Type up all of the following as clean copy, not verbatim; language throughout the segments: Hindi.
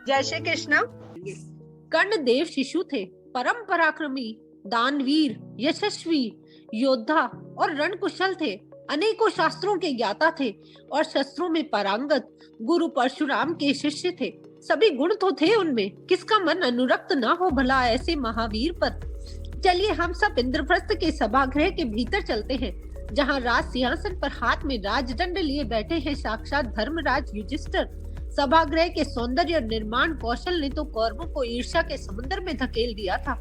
जय श्री कृष्ण। कर्ण देव शिशु थे, परम पराक्रमी, दानवीर, यशस्वी योद्धा और रणकुशल थे। अनेकों शास्त्रों के ज्ञाता थे और शस्त्रों में पारंगत। गुरु परशुराम के शिष्य थे। सभी गुण तो थे उनमें, किसका मन अनुरक्त न हो भला ऐसे महावीर पर। चलिए हम सब इंद्रप्रस्थ के सभागृह के भीतर चलते हैं, जहाँ राज सिंहासन पर हाथ में राजदंड लिए बैठे हैं साक्षात धर्मराज युधिष्ठिर। सभागृह के सौंदर्य और निर्माण कौशल ने तो कौरवों को ईर्ष्या के समुद्र में धकेल दिया था।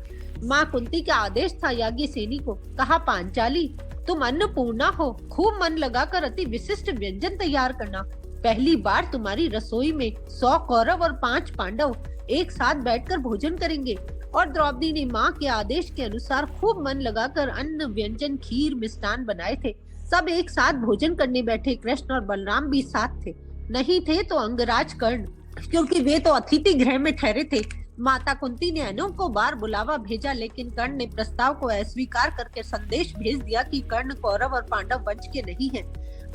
माँ कुंती का आदेश था याज्ञसेनी को, कहा पांचाली तुम अन्नपूर्णा हो, खूब मन लगाकर अति विशिष्ट व्यंजन तैयार करना। पहली बार तुम्हारी रसोई में 100 कौरव और 5 पांडव एक साथ बैठकर भोजन करेंगे। और द्रौपदी ने माँ के आदेश के अनुसार खूब मन लगाकर अन्न, व्यंजन, खीर, मिष्टान बनाए थे। सब एक साथ भोजन करने बैठे। कृष्ण और बलराम भी साथ थे। नहीं थे तो अंगराज कर्ण, क्योंकि वे तो अतिथि गृह में ठहरे थे। माता कुंती ने अनेकों बार बुलावा भेजा, लेकिन कर्ण ने प्रस्ताव को अस्वीकार करके संदेश भेज दिया कि कर्ण कौरव और पांडव वंश के नहीं है।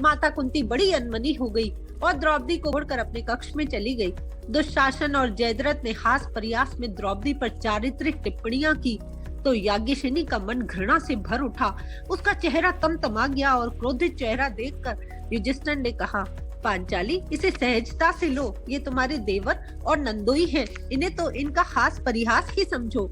माता कुंती बड़ी अनमनी हो गई और द्रौपदी को छोड़कर अपने कक्ष में चली गई। दुशासन और जयद्रथ ने हास प्रयास में द्रौपदी पर चारित्रिक टिप्पणियां की तो याज्ञसेनी का मन घृणा से भर उठा। उसका चेहरा तमतमा गया और क्रोधित चेहरा देखकर युधिष्ठिर ने कहा, पांचाली इसे सहजता से लो, ये तुम्हारे देवर और नंदोई हैं, इन्हें तो इनका हास परिहास ही समझो।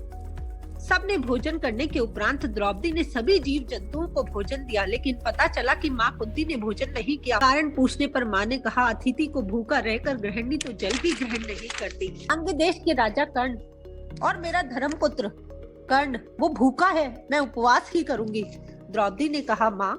सबने भोजन करने के उपरांत द्रौपदी ने सभी जीव जंतुओं को भोजन दिया, लेकिन पता चला कि माँ कुंती ने भोजन नहीं किया। कारण पूछने पर माँ ने कहा, अतिथि को भूखा रहकर गृहिणी तो जल भी ग्रहण नहीं करती। अंग देश के राजा कर्ण और मेरा धर्मपुत्र कर्ण वो भूखा है, मैं उपवास ही करूंगी। द्रौपदी ने कहा, माँ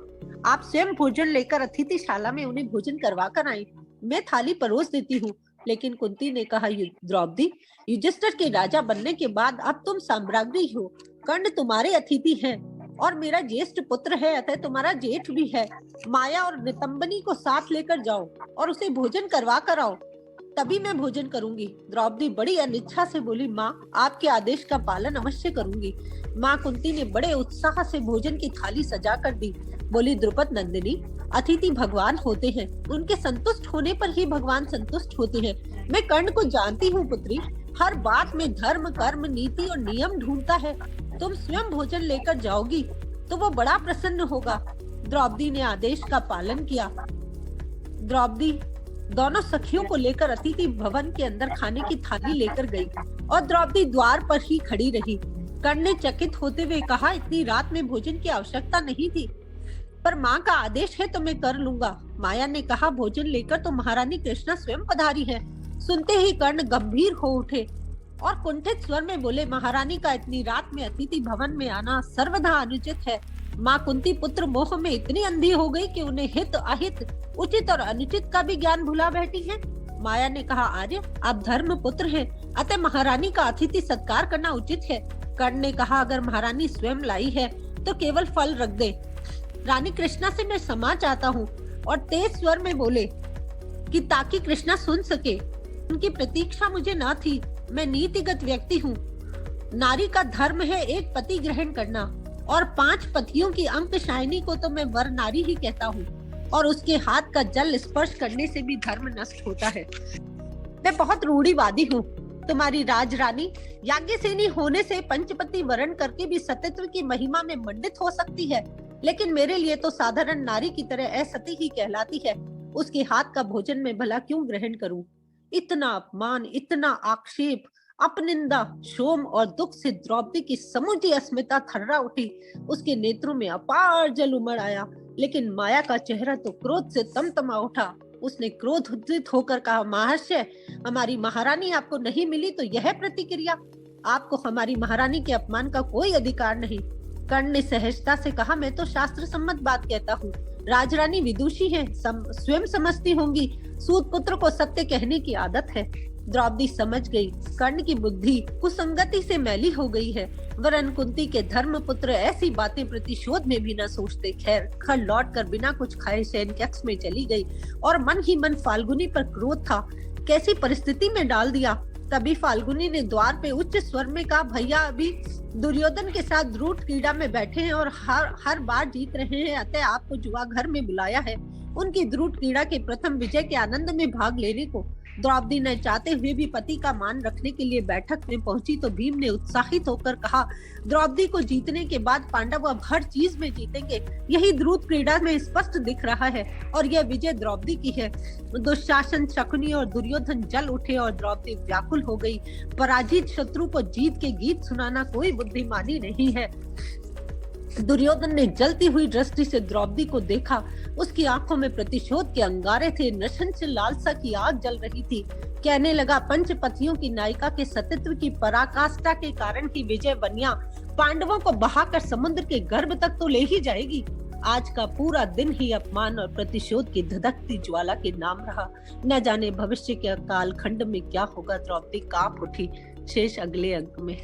आप स्वयं भोजन लेकर अतिथिशाला में उन्हें भोजन करवा कर आई, मैं थाली परोस देती हूँ। लेकिन कुंती ने कहा, द्रौपदी युधिष्ठिर के राजा बनने के बाद अब तुम साम्राज्ञी हो। कर्ण तुम्हारे अतिथि हैं और मेरा ज्येष्ठ पुत्र है, अतः तुम्हारा जेठ भी है। माया और नितंबनी को साथ लेकर जाओ और उसे भोजन करवा कर आओ, तभी मैं भोजन करूंगी। द्रौपदी बड़ी अनिच्छा से बोली, माँ आपके आदेश का पालन अवश्य करूंगी। माँ कुंती ने बड़े उत्साह से भोजन की थाली सजा कर दी। बोली, द्रुपद नंदिनी अतिथि भगवान होते हैं, उनके संतुष्ट होने पर ही भगवान संतुष्ट होते हैं। मैं कर्ण को जानती हूँ पुत्री, हर बात में धर्म, कर्म, नीति और नियम ढूंढता है। तुम स्वयं भोजन लेकर जाओगी तो वो बड़ा प्रसन्न होगा। द्रौपदी ने आदेश का पालन किया। द्रौपदी दोनों सखियों को लेकर अतिथि भवन के अंदर खाने की थाली लेकर गई और द्रौपदी द्वार पर ही खड़ी रही। कर्ण ने चकित होते हुए कहा, इतनी रात में भोजन की आवश्यकता नहीं थी, पर माँ का आदेश है तो मैं कर लूंगा। माया ने कहा, भोजन लेकर तो महारानी कृष्णा स्वयं पधारी है। सुनते ही कर्ण गंभीर हो उठे और कुंठित स्वर में बोले, महारानी का इतनी रात में अतिथि भवन में आना सर्वथा अनुचित है। माँ कुंती पुत्र मोह में इतनी अंधी हो गई कि उन्हें हित, अहित, उचित और अनुचित का भी ज्ञान भुला बैठी है। माया ने कहा, आर्य आप धर्म पुत्र हैं, अतः महारानी का अतिथि सत्कार करना उचित है। कर्ण ने कहा, अगर महारानी स्वयं लाई है तो केवल फल रख दे। रानी कृष्णा से मैं क्षमा चाहता हूँ और तेज स्वर में बोले कि ताकि कृष्णा सुन सके। उनकी प्रतीक्षा मुझे न थी, मैं नीतिगत व्यक्ति हूँ। नारी का धर्म है एक पति ग्रहण करना और 5 पतियों की अंकशायनी को तो मैं वर नारी ही कहता हूँ, और उसके हाथ का जल स्पर्श करने से भी धर्म नष्ट होता है। मैं बहुत रूढ़िवादी हूँ। तुम्हारी राजरानी याज्ञसेनी होने से पंचपति वरण करके भी सतीत्व की महिमा में मंडित हो सकती है, लेकिन मेरे लिए तो साधारण नारी की तरह असती ही कहलाती है। उसके हाथ का भोजन में भला क्यों ग्रहण करूं? इतना अपमान, इतना आक्षेप, अपनिंदा, शोम और दुख से द्रौपदी की समूची अस्मिता थर्रा उठी। उसके नेत्रों में अपार जल उमड़ आया, लेकिन माया का चेहरा तो क्रोध से तमतमा उठा। उसने क्रोधोद्दीत होकर कहा, महर्षि हमारी महारानी आपको नहीं मिली तो यह प्रतिक्रिया? आपको हमारी महारानी के अपमान का कोई अधिकार नहीं। कर्ण ने सहजता से कहा, मैं तो शास्त्र सम्मत बात कहता हूँ। राजरानी विदुषी है, स्वयं समझती होंगी। सूत पुत्र को सत्य कहने की आदत है। द्रौपदी समझ गई, कर्ण की बुद्धि कुसंगति से मैली हो गई है। वरन कुंती के धर्म पुत्र ऐसी बातें प्रतिशोध में भी न सोचते। खैर घर लौट कर बिना कुछ खाए शयन कक्ष में चली गई और मन ही मन फाल्गुनी पर क्रोध था कैसी परिस्थिति में डाल दिया। तभी फाल्गुनी ने द्वार पे उच्च स्वर में कहा, भैया अभी दुर्योधन के साथ द्रुट क्रीड़ा में बैठे हैं और हर बार जीत रहे हैं, अतः आपको जुआ घर में बुलाया है उनकी द्रुट क्रीड़ा के प्रथम विजय के आनंद में भाग लेने को। द्रौपदी न चाहते हुए भी पति का मान रखने के लिए बैठक में पहुंची तो भीम ने उत्साहित होकर कहा, द्रौपदी को जीतने के बाद पांडव अब हर चीज में जीतेंगे। यही द्रुत क्रीड़ा में स्पष्ट दिख रहा है और यह विजय द्रौपदी की है। दुशासन, शकुनी और दुर्योधन जल उठे और द्रौपदी व्याकुल हो गई। पराजित शत्रु को जीत के गीत सुनाना कोई बुद्धिमानी नहीं है। दुर्योधन ने जलती हुई दृष्टि से द्रौपदी को देखा। उसकी आंखों में प्रतिशोध के अंगारे थे, नशन से लालसा की आग जल रही थी। कहने लगा, पंचपतियों की नायिका के सतीत्व की पराकाष्ठा के कारण ही विजय बनिया पांडवों को बहाकर समुद्र के गर्भ तक तो ले ही जाएगी। आज का पूरा दिन ही अपमान और प्रतिशोध की धधकती ज्वाला के नाम रहा। न जाने भविष्य के कालखंड में क्या होगा। द्रौपदी कांप उठी। शेष अगले अंक में।